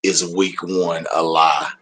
is week one a lie?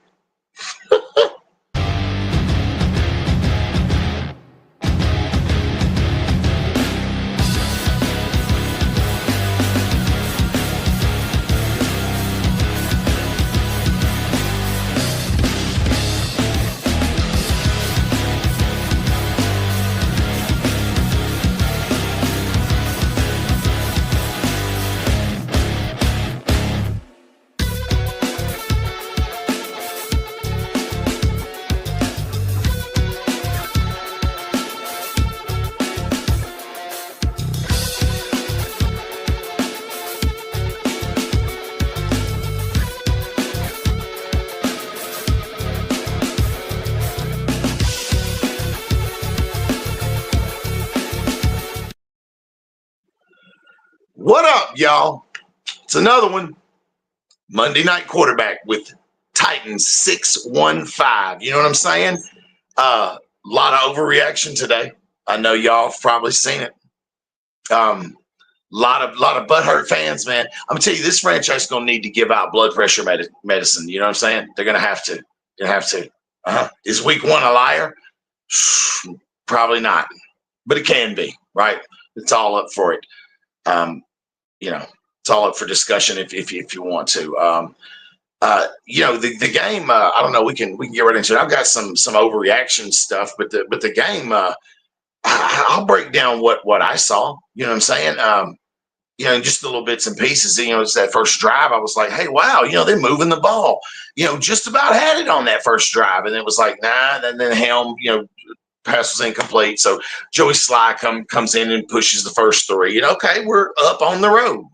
What up, y'all? It's another one. Monday Night Quarterback with Titans 615. You know what I'm saying? A lot of overreaction today. I know y'all have probably seen it. Lot of butthurt fans, man. I'm gonna tell you, this franchise is gonna need to give out blood pressure medicine. You know what I'm saying? They're gonna have to. They're gonna have to. Is week one a liar? Probably not, but it can be, right? It's all up for it. It's all up for discussion if you want to. The game. I don't know. We can get right into it. I've got some overreaction stuff, but the game. I'll break down what I saw. You know what I'm saying? Just the little bits and pieces. It's that first drive. I was like, hey, wow. They're moving the ball. Just about had it on that first drive, and it was like, nah. And then Helm. Pass was incomplete. So Joey Sly comes in and pushes the first three. Okay, we're up on the road.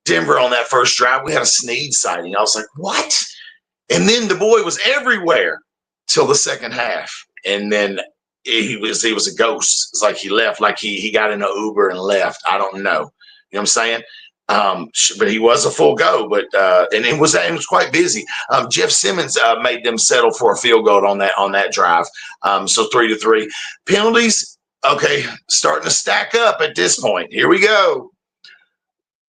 Denver on that first drive, we had a Snead sighting. I was like, what? And then the boy was everywhere till the second half. And then he was a ghost. It's like he left, like he got in an Uber and left. I don't know. You know what I'm saying? But he was a full go, and it was quite busy. Jeff Simmons made them settle for a field goal on that drive. So 3-3 penalties. Okay, starting to stack up at this point. Here we go.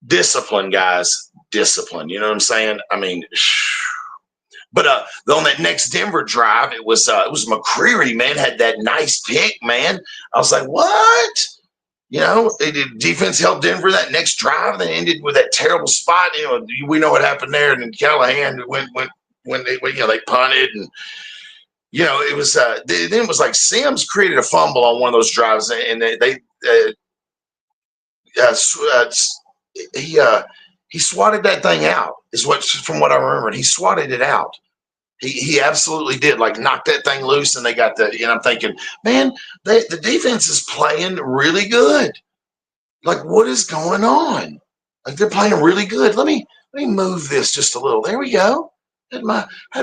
Discipline, guys. Discipline. You know what I'm saying? I mean, but on that next Denver drive, it was McCreary, man, had that nice pick, man. I was like, what? Defense helped Denver that next drive. They ended with that terrible spot. We know what happened there. And then Callahan went when they punted, and it was then it was like Sims created a fumble on one of those drives, and he swatted that thing out. From what I remember, he swatted it out. He absolutely did, like knock that thing loose, and they got I'm thinking, man, the defense is playing really good. Like, what is going on? Like, they're playing really good. Let me move this just a little. There we go. Had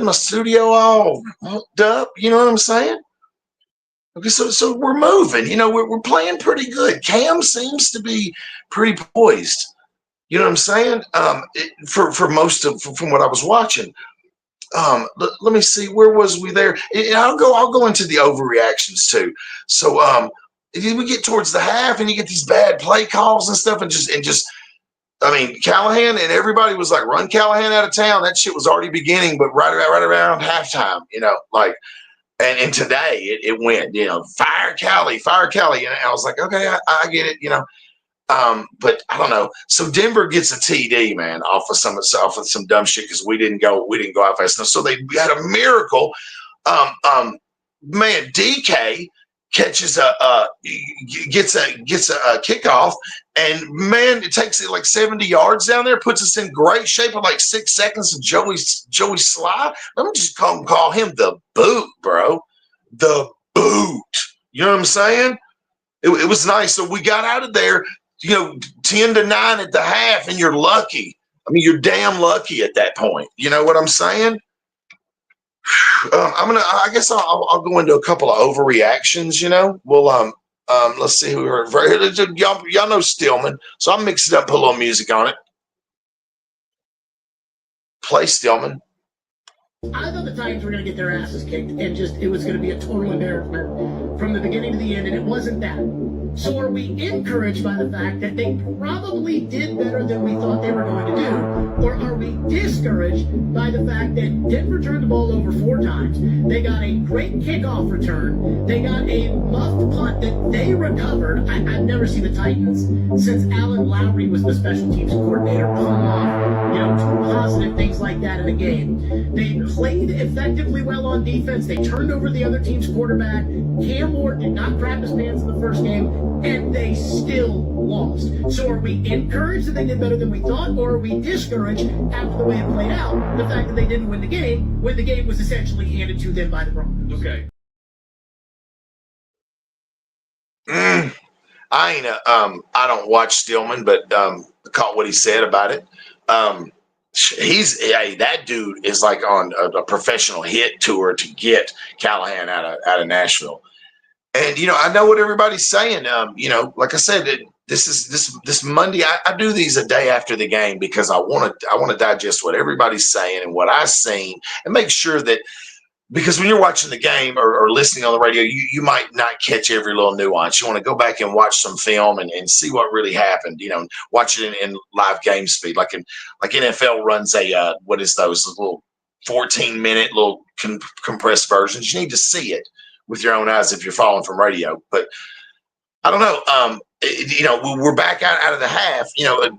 my studio all hooked up. You know what I'm saying? Okay, so we're moving. We're playing pretty good. Cam seems to be pretty poised. You know what I'm saying? For most of from what I was watching. Let me see, where was we there? And I'll go into the overreactions too. So we get towards the half, and you get these bad play calls and stuff, and just I mean, Callahan and everybody was like, run Callahan out of town. That shit was already beginning, but right around halftime, and today it went, fire Callie. And I was like, okay, I get it, but I don't know. So Denver gets a TD, man, off of some dumb shit because we didn't go out fast enough. So they had a miracle. Man, DK catches gets a kickoff, and man, it takes it like 70 yards down there, puts us in great shape with like 6 seconds of Joey Sly. Let me just call him the boot, bro. The boot. You know what I'm saying? It was nice. So we got out of there. 10-9 at the half, and you're lucky. I mean, you're damn lucky at that point. You know what I'm saying? I guess I'll go into a couple of overreactions. Well, let's see who we're. Y'all know Stillman, so I'll mix it up, put a little music on it. Play Stillman. I thought the Titans were going to get their asses kicked, and it was going to be a total embarrassment from the beginning to the end, and it wasn't that. So are we encouraged by the fact that they probably did better than we thought they were going to do? Or are we discouraged by the fact that Denver turned the ball over 4 times? They got a great kickoff return. They got a muffed punt that they recovered. I've never seen the Titans since Alan Lowry was the special teams coordinator pull off, positive things like that in a game. They played effectively well on defense. They turned over the other team's quarterback. Cam Ward did not crap his pants in the first game, and they still lost. So are we encouraged that they did better than we thought, or are we discouraged after the way it played out, the fact that they didn't win the game when the game was essentially handed to them by the Broncos? Okay. I don't watch Stillman, but caught what he said about it. That dude is like on a professional hit tour to get Callahan out of Nashville. And I know what everybody's saying. Like I said, this Monday, I do these a day after the game because I want to digest what everybody's saying and what I've seen and make sure that. Because when you're watching the game or listening on the radio, you might not catch every little nuance. You want to go back and watch some film and see what really happened. Watch it in live game speed, like NFL runs a what is those little 14-minute little compressed versions. You need to see it with your own eyes if you're following from radio. But I don't know. We're back out of the half.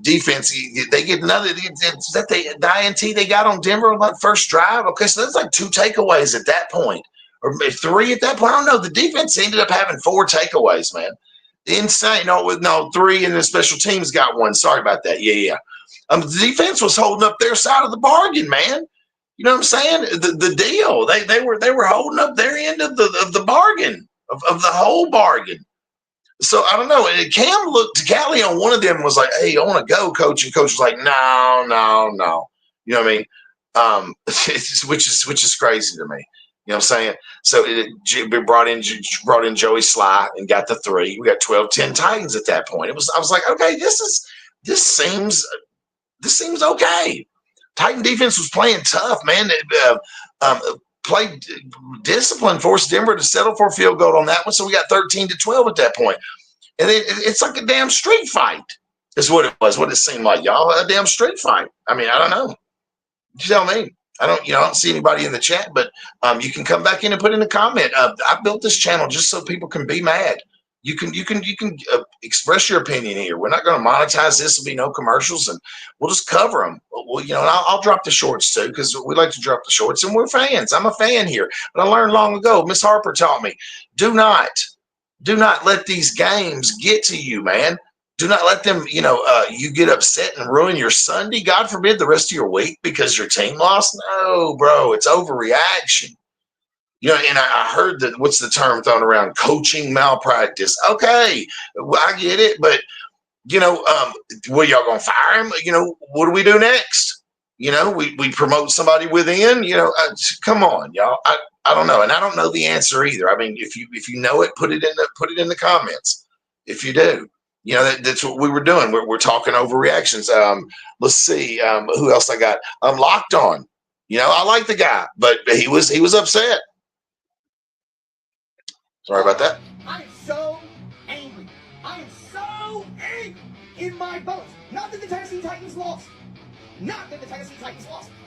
Defense. They get another. Is that the INT they got on Denver on that first drive? Okay, so that's like 2 takeaways at that point, or 3 at that point. I don't know. The defense ended up having 4 takeaways, man. Insane. No, 3, and the special teams got 1. Sorry about that. Yeah. The defense was holding up their side of the bargain, man. You know what I'm saying? The deal. They were holding up their end of the bargain of the whole bargain. So I don't know. And Cam looked to Callie on one of them and was like, "Hey, I want to go, coach." And coach was like, "No." You know what I mean? Which is crazy to me. You know what I'm saying? So it brought in Joey Sly and got the 3. We got 12-10 Titans at that point. I was like, okay, this seems okay. Titan defense was playing tough, man. Played discipline, forced Denver to settle for a field goal on that one. So we got 13-12 at that point. And it's like a damn street fight is what it was, what it seemed like, y'all. A damn street fight. I mean, I don't know. You tell me. I don't see anybody in the chat, but you can come back in and put in a comment. I built this channel just so people can be mad. You can express your opinion here. We're not going to monetize this. There'll be no commercials, and we'll just cover them. Well, I'll drop the shorts too because we like to drop the shorts, and we're fans. I'm a fan here, but I learned long ago. Miss Harper taught me: do not let these games get to you, man. Do not let them, you get upset and ruin your Sunday. God forbid the rest of your week because your team lost. No, bro, it's overreaction. And I heard that, what's the term thrown around? Coaching malpractice. Okay, I get it. But, what, y'all going to fire him? What do we do next? We promote somebody within, come on, y'all. I don't know. And I don't know the answer either. I mean, if you know it, put it in the comments. If you do, that's what we were doing. We're talking overreactions. Let's see who else I got. I'm Locked On. I like the guy, but he was upset. Sorry about that. I am so angry. I am so angry in my bones. Not that the Tennessee Titans lost.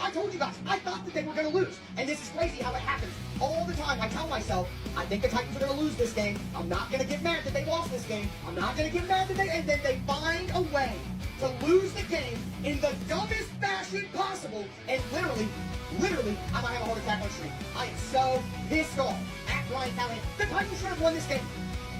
I told you guys, I thought that they were going to lose. And this is crazy how it happens all the time. I tell myself, I think the Titans are going to lose this game. I'm not going to get mad that they lost this game. I'm not going to get mad that and then they find a way to lose the game in the dumbest fashion possible. And literally, I might have a heart attack on stream. I am so pissed off at Brian Callahan. The Titans should have won this game.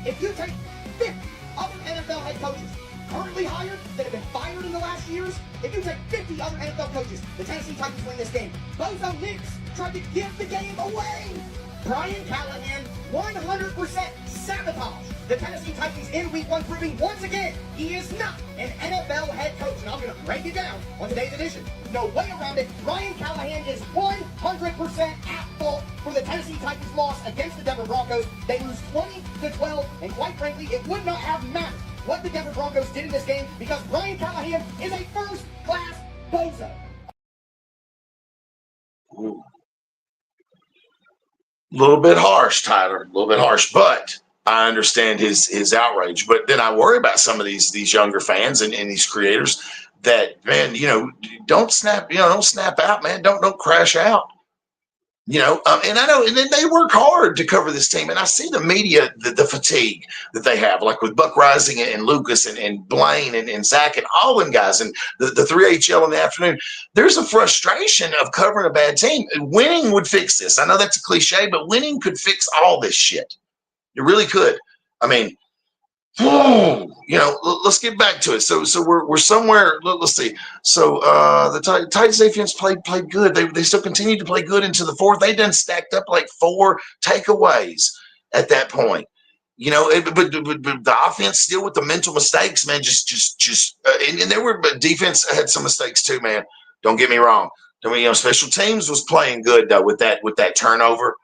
If you take 50 other NFL head coaches currently hired that have been fired in the last years, if you take 50 other NFL coaches, the Tennessee Titans win this game. Bozo Nix tried to give the game away. Brian Callahan 100% sabotaged the Tennessee Titans in Week 1, proving once again he is not an NFL head coach. And I'm going to break it down on today's edition. No way around it. Brian Callahan is 100% at fault for the Tennessee Titans loss against the Denver Broncos. They lose 20-12, and quite frankly, it would not have mattered what the Denver Broncos did in this game because Brian Callahan is a first-class bozo. A little bit harsh, Tyler. A little bit harsh, but I understand his outrage, but then I worry about some of these younger fans and these creators that, man, don't snap out, man. Don't crash out. And I know, and then they work hard to cover this team. And I see the media, the fatigue that they have, like with Buck Rising and Lucas and Blaine and Zach and all them guys and the 3HL in the afternoon. There's a frustration of covering a bad team. Winning would fix this. I know that's a cliche, but winning could fix all this shit. It really could. I mean, let's get back to it. So we're somewhere. Let's see. So the Titans defense played good. They still continue to play good into the fourth. They done stacked up like 4 takeaways at that point. But the offense still with the mental mistakes, man. And there were, but defense had some mistakes too, man. Don't get me wrong. I mean, special teams was playing good though with that turnover.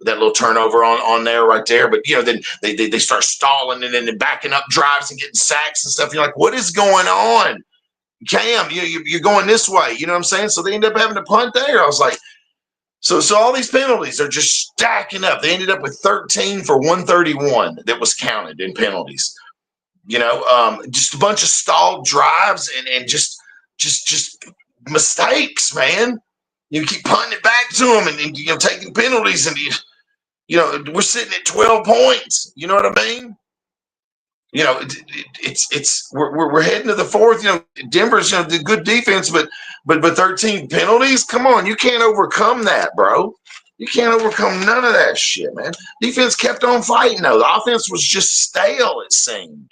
That little turnover on there right there. But, then they start stalling and then backing up drives and getting sacks and stuff. You're like, what is going on? Cam, you're going this way. You know what I'm saying? So they end up having to punt there. I was like, so all these penalties are just stacking up. They ended up with 13 for 131 that was counted in penalties. Just a bunch of stalled drives and just mistakes, man. You keep punting it back to them and taking penalties and we're sitting at 12 points. You know what I mean? We're heading to the fourth. Denver's the good defense, but 13 penalties. Come on, you can't overcome that, bro. You can't overcome none of that shit, man. Defense kept on fighting though. The offense was just stale. It seemed.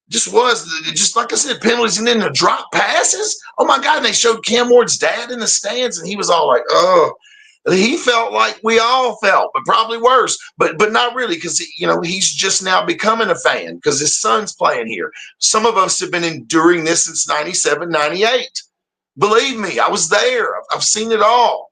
Just like I said, penalties and then the drop passes. Oh my God! And they showed Cam Ward's dad in the stands, and he was all like, "Oh." He felt like we all felt, but probably worse. But not really, because he's just now becoming a fan because his son's playing here. Some of us have been enduring this since 97, 98. Believe me, I was there. I've seen it all.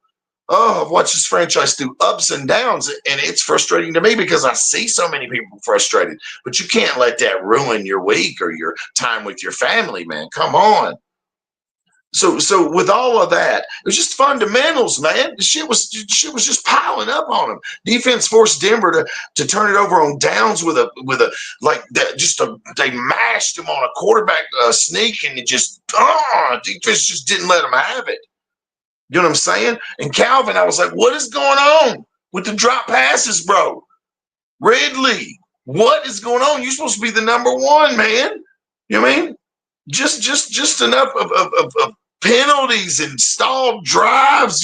Oh, I've watched this franchise through ups and downs, and it's frustrating to me because I see so many people frustrated. But you can't let that ruin your week or your time with your family, man. Come on. So with all of that, it was just fundamentals, man. The shit was just piling up on them. Defense forced Denver to turn it over on downs with a like that. They mashed him on a quarterback sneak, and defense just didn't let them have it. You know what I'm saying? And Calvin, I was like, what is going on with the drop passes, bro? Ridley, what is going on? You're supposed to be the number one, man. You know what I mean? Just enough of penalties and stalled drives.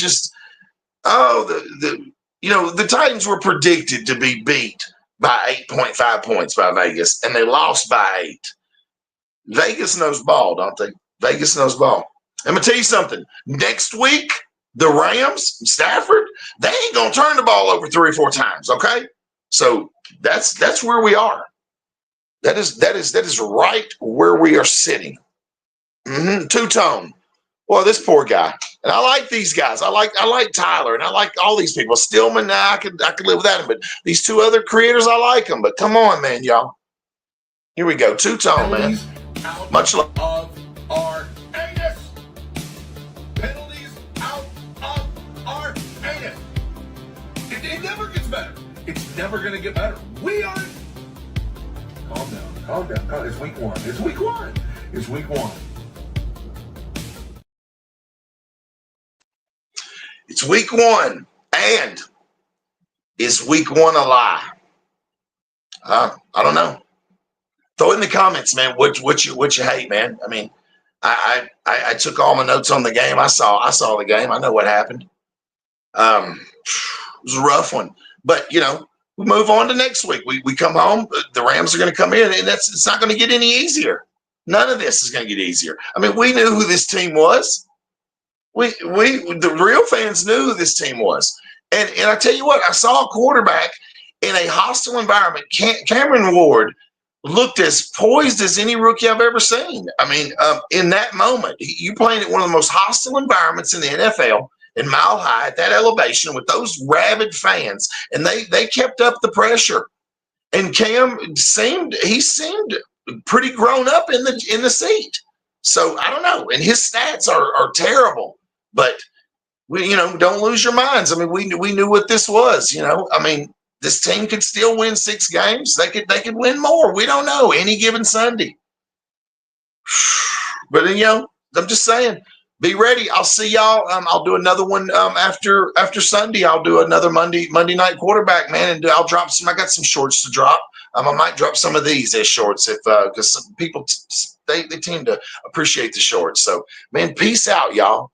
The Titans were predicted to be beat by 8.5 points by Vegas, and they lost by 8. Vegas knows ball, don't they? Vegas knows ball. I'm gonna tell you something. Next week, the Rams, Stafford, they ain't gonna turn the ball over 3 or 4 times. Okay, so that's where we are. That is right where we are sitting. Two-tone. Well, this poor guy. And I like these guys. I like Tyler, and I like all these people. Stillman, I could live without him, but these 2 other creators, I like them. But come on, man, y'all. Here we go. Two-tone, man. Much love. Of our anus. Penalties out of our anus. It never gets better. It's never going to get better. We are. Calm down. It's week 1. It's week 1. It's week 1. And is week 1 a lie? I don't know. Throw it in the comments, man. What you hate, man. I mean, I took all my notes on the game. I saw the game. I know what happened. It was a rough one. But we move on to next week. We come home. The Rams are going to come in, and it's not going to get any easier. None of this is going to get easier. I mean, we knew who this team was. The real fans knew who this team was. And I tell you what, I saw a quarterback in a hostile environment. Cameron Ward looked as poised as any rookie I've ever seen. I mean, in that moment, you playing at one of the most hostile environments in the NFL, in Mile High, at that elevation with those rabid fans, and they kept up the pressure. And Cam seemed pretty grown up in the seat. So I don't know. And his stats are terrible, but don't lose your minds. I mean, we knew what this was. I mean, this team could still win 6 games. They could win more. We don't know any given Sunday. But then, I'm just saying, be ready. I'll see y'all. I'll do another one after Sunday. I'll do another Monday night quarterback, man, and I'll drop some. I got some shorts to drop. I might drop some of these as shorts if because some people they tend to appreciate the shorts. So, man, peace out, y'all.